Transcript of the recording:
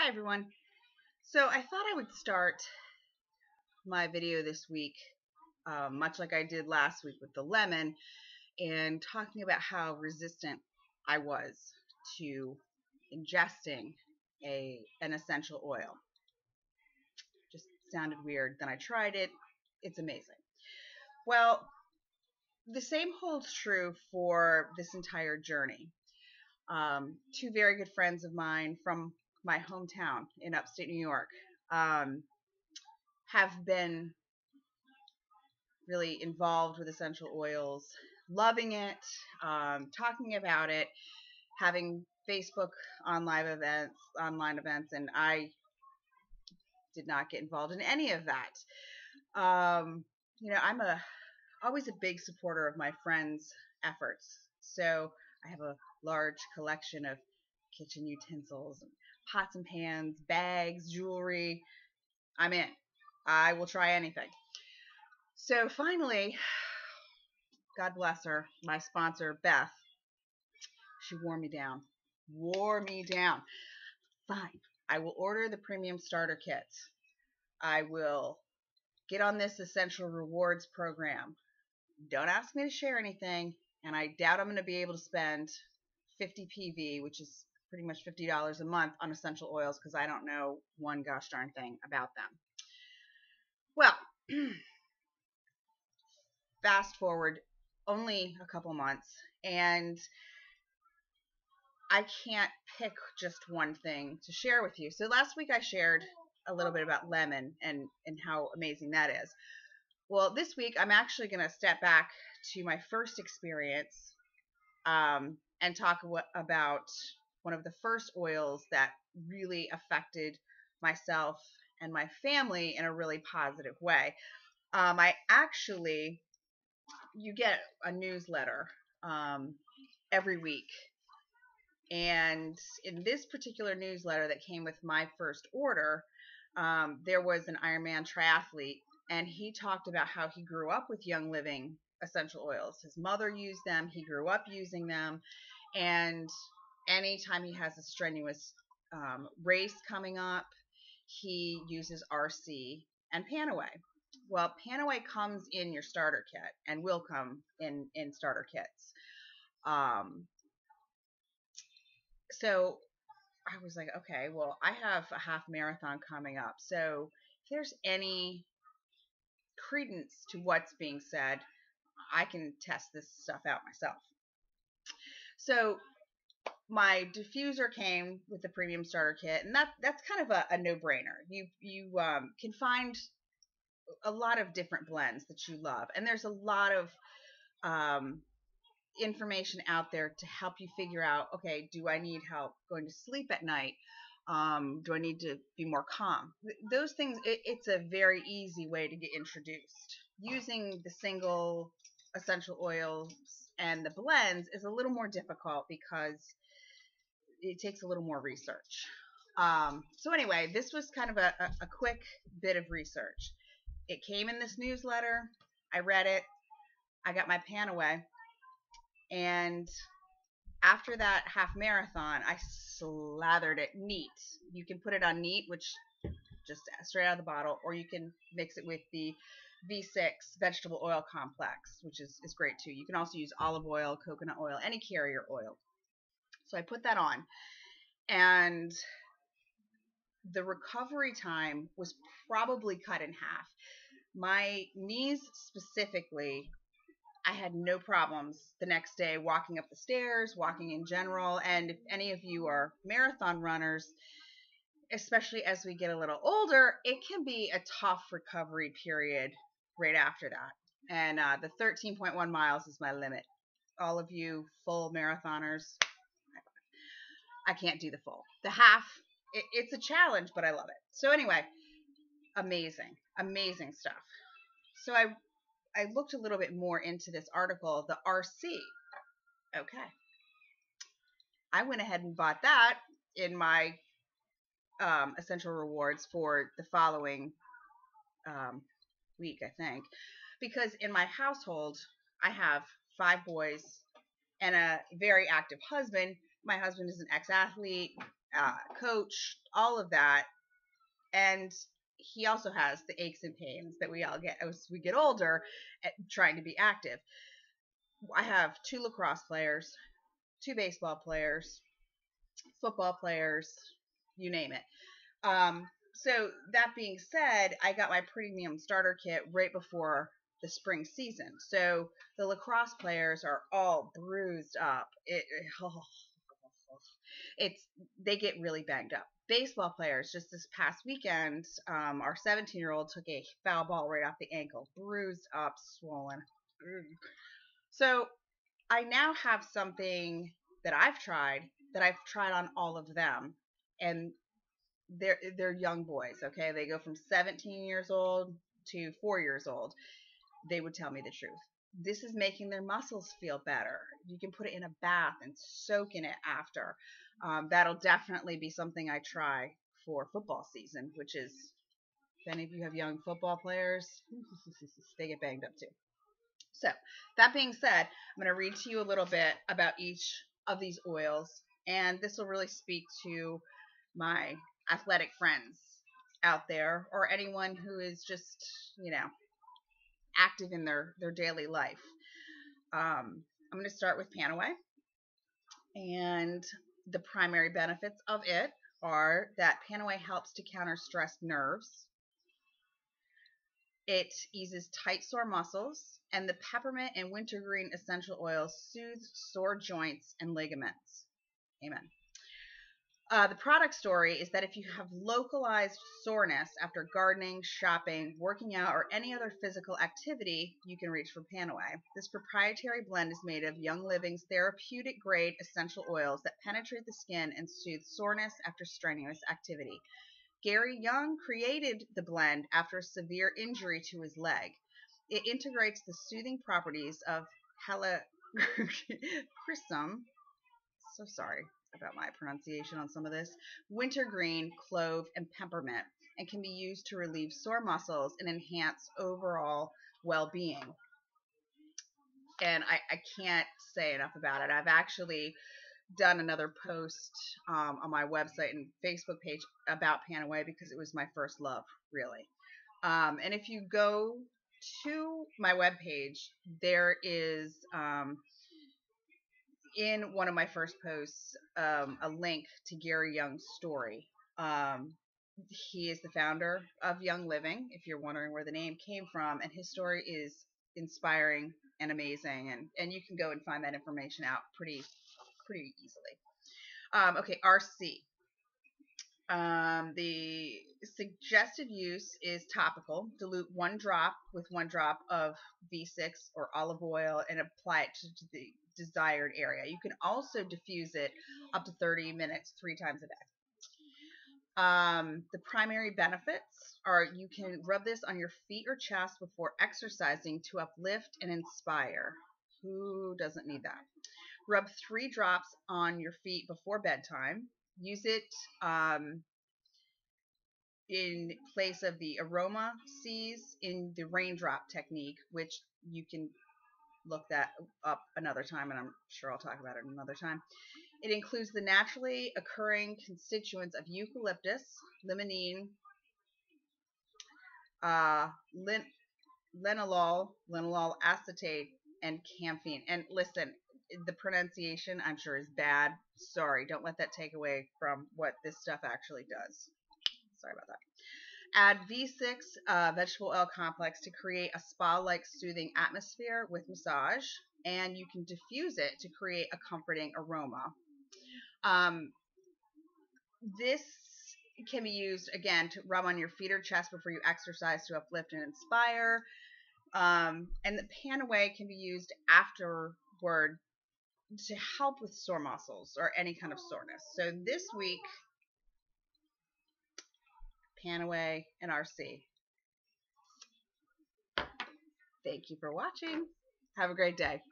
Hi everyone. So I thought I would start my video this week, much like I did last week with the lemon, and talking about how resistant I was to ingesting an essential oil. Just sounded weird. Then I tried it. It's amazing. Well, the same holds true for this entire journey. Two very good friends of mine from my hometown in upstate New York have been really involved with essential oils, loving it, talking about it, having Facebook online events, and I did not get involved in any of that. I'm always a big supporter of my friends' efforts, so I have a large collection of kitchen utensils, and pots and pans, bags, jewelry. I'm in. I will try anything. So finally, God bless her, my sponsor, Beth, she wore me down. Fine. I will order the premium starter kits. I will get on this essential rewards program. Don't ask me to share anything, and I doubt I'm going to be able to spend 50 PV, which is pretty much $50 a month, on essential oils because I don't know one gosh darn thing about them. Well, fast forward only a couple months, and I can't pick just one thing to share with you. So last week I shared a little bit about lemon and how amazing that is. Well, this week I'm actually going to step back to my first experience and talk about one of the first oils that really affected myself and my family in a really positive way. You get a newsletter every week. And in this particular newsletter that came with my first order, there was an Ironman triathlete, and he talked about how he grew up with Young Living essential oils. His mother used them. He grew up using them. And anytime he has a strenuous race coming up, he uses RC and PanAway. Well, PanAway comes in your starter kit and will come in starter kits. So I was like, okay, well, I have a half marathon coming up. So if there's any credence to what's being said, I can test this stuff out myself. So my diffuser came with the premium starter kit, and that's kind of a no-brainer. You can find a lot of different blends that you love, and there's a lot of information out there to help you figure out, okay, do I need help going to sleep at night? Do I need to be more calm? Those things, it's a very easy way to get introduced. Using the single essential oils and the blends is a little more difficult because it takes a little more research. So anyway, this was kind of a quick bit of research. It came in this newsletter. I read it. I got my PanAway. And after that half marathon, I slathered it neat. You can put it on neat, which just straight out of the bottle, or you can mix it with the V6 vegetable oil complex, which is great too. You can also use olive oil, coconut oil, any carrier oil. So I put that on, and the recovery time was probably cut in half. My knees specifically, I had no problems the next day walking up the stairs, walking in general. And if any of you are marathon runners, especially as we get a little older, it can be a tough recovery period right after that. And the 13.1 miles is my limit. All of you full marathoners, I can't do the full. The half, it's a challenge, but I love it. So anyway, amazing stuff. So I looked a little bit more into this article, the RC. Okay. I went ahead and bought that in my essential rewards for the following week, I think. Because in my household, I have 5 boys and a very active husband. My husband is an ex-athlete. coach, all of that. And he also has the aches and pains that we all get as we get older at trying to be active. I have 2 lacrosse players, 2 baseball players, football players, you name it. So that being said, I got my premium starter kit right before the spring season. So the lacrosse players are all bruised up. It's they get really banged up. Baseball players, just this past weekend, our 17-year-old took a foul ball right off the ankle, bruised up, swollen. So I now have something that I've tried on all of them, and they're young boys. Okay, they go from 17 years old to 4 years old. They would tell me the truth. This is making their muscles feel better. You can put it in a bath and soak in it after. That'll definitely be something I try for football season, which is, if any of you have young football players, they get banged up too. So that being said, I'm going to read to you a little bit about each of these oils, and this will really speak to my athletic friends out there, or anyone who is just, active in their daily life. I'm going to start with PanAway, and the primary benefits of it are that PanAway helps to counter stressed nerves. It eases tight sore muscles, and the peppermint and wintergreen essential oils soothe sore joints and ligaments. Amen. The product story is that if you have localized soreness after gardening, shopping, working out, or any other physical activity, you can reach for PanAway. This proprietary blend is made of Young Living's therapeutic grade essential oils that penetrate the skin and soothe soreness after strenuous activity. Gary Young created the blend after a severe injury to his leg. It integrates the soothing properties of helichrysum. So sorry about my pronunciation on some of this. Wintergreen, clove, and peppermint, and can be used to relieve sore muscles and enhance overall well-being. And I can't say enough about it. I've actually done another post on my website and Facebook page about PanAway because it was my first love, really. And if you go to my webpage, there is in one of my first posts a link to Gary Young's story. He is the founder of Young Living, if you're wondering where the name came from, and his story is inspiring and amazing, and you can go and find that information out pretty easily. Okay, RC. The suggested use is topical. Dilute 1 drop with 1 drop of V6 or olive oil and apply it to the desired area. You can also diffuse it up to 30 minutes 3 times a day. The primary benefits are you can rub this on your feet or chest before exercising to uplift and inspire. Who doesn't need that? Rub 3 drops on your feet before bedtime. Use it in place of the aroma C's in the raindrop technique, which you can look that up another time, and I'm sure I'll talk about it another time. It includes the naturally occurring constituents of eucalyptus, limonene, linalool acetate, and camphene. And listen, the pronunciation I'm sure is bad. Sorry, don't let that take away from what this stuff actually does. Sorry about that. Add V6 vegetable oil complex to create a spa-like soothing atmosphere with massage, and you can diffuse it to create a comforting aroma. This can be used, again, to rub on your feet or chest before you exercise to uplift and inspire. And the PanAway can be used afterward to help with sore muscles or any kind of soreness. So this week, PanAway and RC. Thank you for watching. Have a great day.